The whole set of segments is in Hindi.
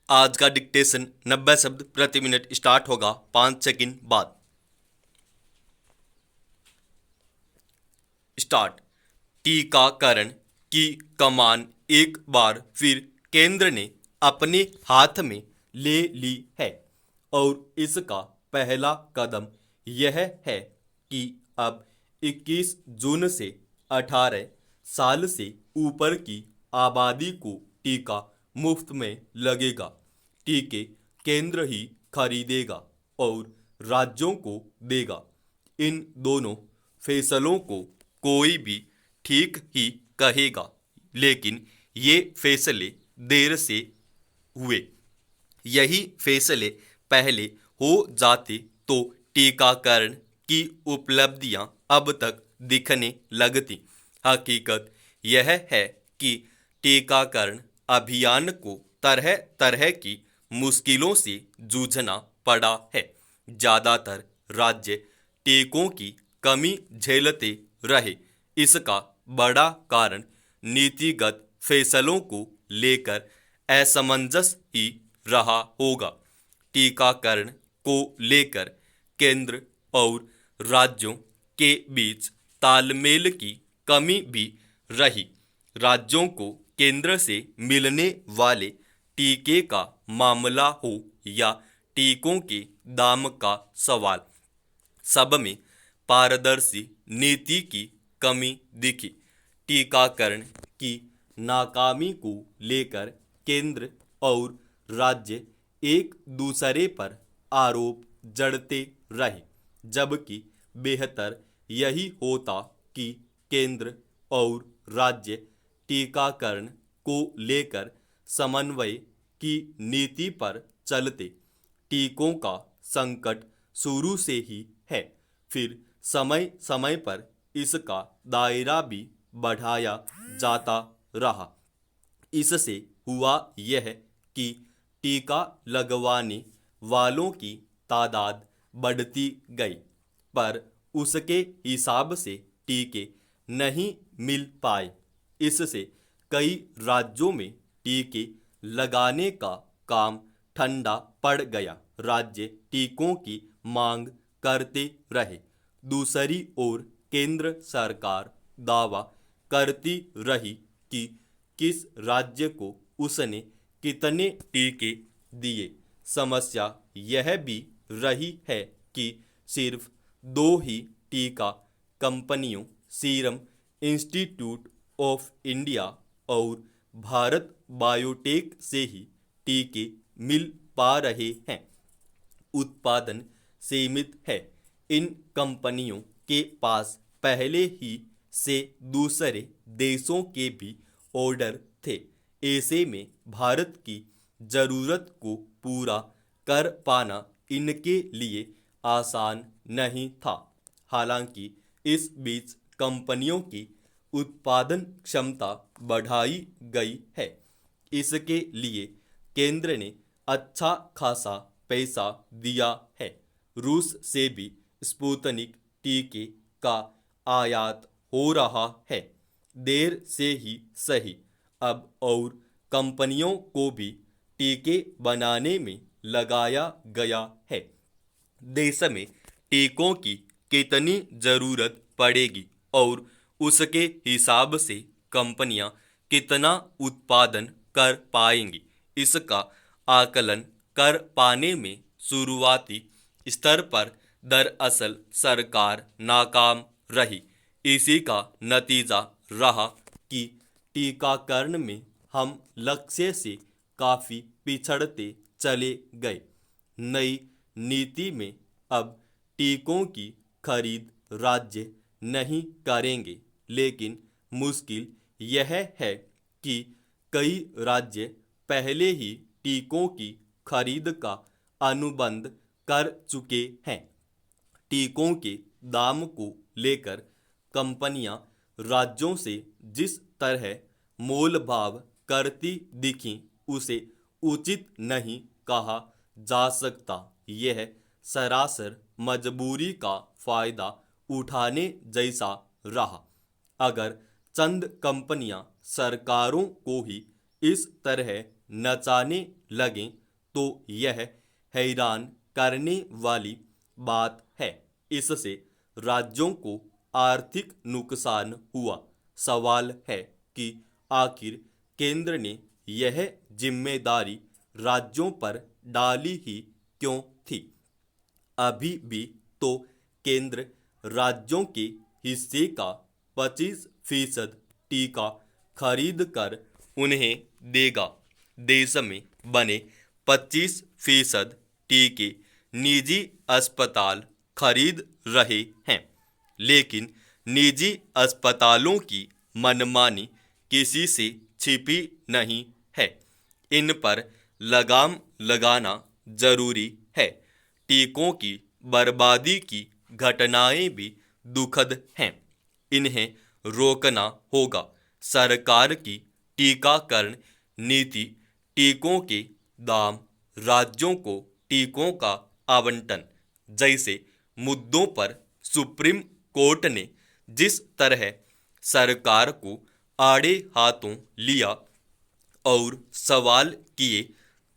आज का डिक्टेशन 90 शब्द प्रति मिनट स्टार्ट होगा 5 सेकंड बाद। स्टार्ट। टीकाकरण की कमान एक बार फिर केंद्र ने अपने हाथ में ले ली है और इसका पहला कदम यह है कि अब 21 जून से 18 साल से ऊपर की आबादी को टीका मुफ्त में लगेगा। टीके केंद्र ही खरीदेगा और राज्यों को देगा। इन दोनों फैसलों को कोई भी ठीक ही कहेगा, लेकिन ये फैसले देर से हुए। यही फैसले पहले हो जाते तो टीकाकरण की उपलब्धियां अब तक दिखने लगती। हकीकत यह है कि टीकाकरण अभियान को तरह तरह की मुश्किलों से जूझना पड़ा है। ज़्यादातर राज्य टीकों की कमी झेलते रहे। इसका बड़ा कारण नीतिगत फैसलों को लेकर असमंजस ही रहा होगा। टीकाकरण को लेकर केंद्र और राज्यों के बीच तालमेल की कमी भी रही। राज्यों को केंद्र से मिलने वाले टीके का मामला हो या टीकों के दाम का सवाल, सब में पारदर्शी नीति की कमी दिखी। टीकाकरण की नाकामी को लेकर केंद्र और राज्य एक दूसरे पर आरोप जड़ते रहे, जबकि बेहतर यही होता कि केंद्र और राज्य टीकाकरण को लेकर समन्वय की नीति पर चलते। टीकों का संकट शुरू से ही है, फिर समय समय पर इसका दायरा भी बढ़ाया जाता रहा। इससे हुआ यह कि टीका लगवाने वालों की तादाद बढ़ती गई, पर उसके हिसाब से टीके नहीं मिल पाए। इससे कई राज्यों में टीके लगाने का काम ठंडा पड़ गया। राज्य टीकों की मांग करते रहे। दूसरी ओर केंद्र सरकार दावा करती रही कि किस राज्य को उसने कितने टीके दिए। समस्या यह भी रही है कि सिर्फ दो ही टीका कंपनियों सीरम इंस्टीट्यूट ऑफ इंडिया और भारत बायोटेक से ही टीके मिल पा रहे हैं। उत्पादन सीमित है। इन कंपनियों के पास पहले ही से दूसरे देशों के भी ऑर्डर थे। ऐसे में भारत की जरूरत को पूरा कर पाना इनके लिए आसान नहीं था। हालांकि इस बीच कंपनियों की उत्पादन क्षमता बढ़ाई गई है। इसके लिए केंद्र ने अच्छा खासा पैसा दिया है। रूस से भी स्पुतनिक टीके का आयात हो रहा है। देर से ही सही, अब और कंपनियों को भी टीके बनाने में लगाया गया है। देश में टीकों की कितनी ज़रूरत पड़ेगी और उसके हिसाब से कंपनियां कितना उत्पादन कर पाएंगी, इसका आकलन कर पाने में शुरुआती स्तर पर दरअसल सरकार नाकाम रही। इसी का नतीजा रहा कि टीकाकरण में हम लक्ष्य से काफ़ी पिछड़ते चले गए। नई नीति में अब टीकों की खरीद राज्य नहीं करेंगे, लेकिन मुश्किल यह है कि कई राज्य पहले ही टीकों की खरीद का अनुबंध कर चुके हैं। टीकों के दाम को लेकर कंपनियां राज्यों से जिस तरह मोल भाव करती दिखीं, उसे उचित नहीं कहा जा सकता। यह सरासर मजबूरी का फायदा उठाने जैसा रहा। अगर चंद कंपनियां सरकारों को ही इस तरह नचाने लगें तो यह हैरान करने वाली बात है। इससे राज्यों को आर्थिक नुकसान हुआ। सवाल है कि आखिर केंद्र ने यह जिम्मेदारी राज्यों पर डाली ही क्यों थी। अभी भी तो केंद्र राज्यों के हिस्से का 25% टीका खरीद कर उन्हें देगा। देश में बने 25% टीके निजी अस्पताल खरीद रहे हैं, लेकिन निजी अस्पतालों की मनमानी किसी से छिपी नहीं है। इन पर लगाम लगाना जरूरी है। टीकों की बर्बादी की घटनाएं भी दुखद हैं। इन्हें रोकना होगा। सरकार की टीकाकरण नीति, टीकों के दाम, राज्यों को टीकों का आवंटन जैसे मुद्दों पर सुप्रीम कोर्ट ने जिस तरह सरकार को आड़े हाथों लिया और सवाल किए,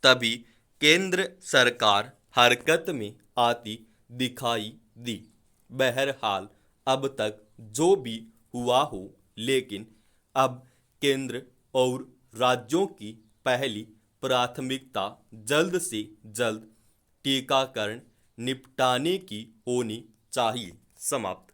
तभी केंद्र सरकार हरकत में आती दिखाई दी। बहरहाल अब तक जो भी हुआ हो, लेकिन अब केंद्र और राज्यों की पहली प्राथमिकता जल्द से जल्द टीकाकरण निपटाने की होनी चाहिए। समाप्त।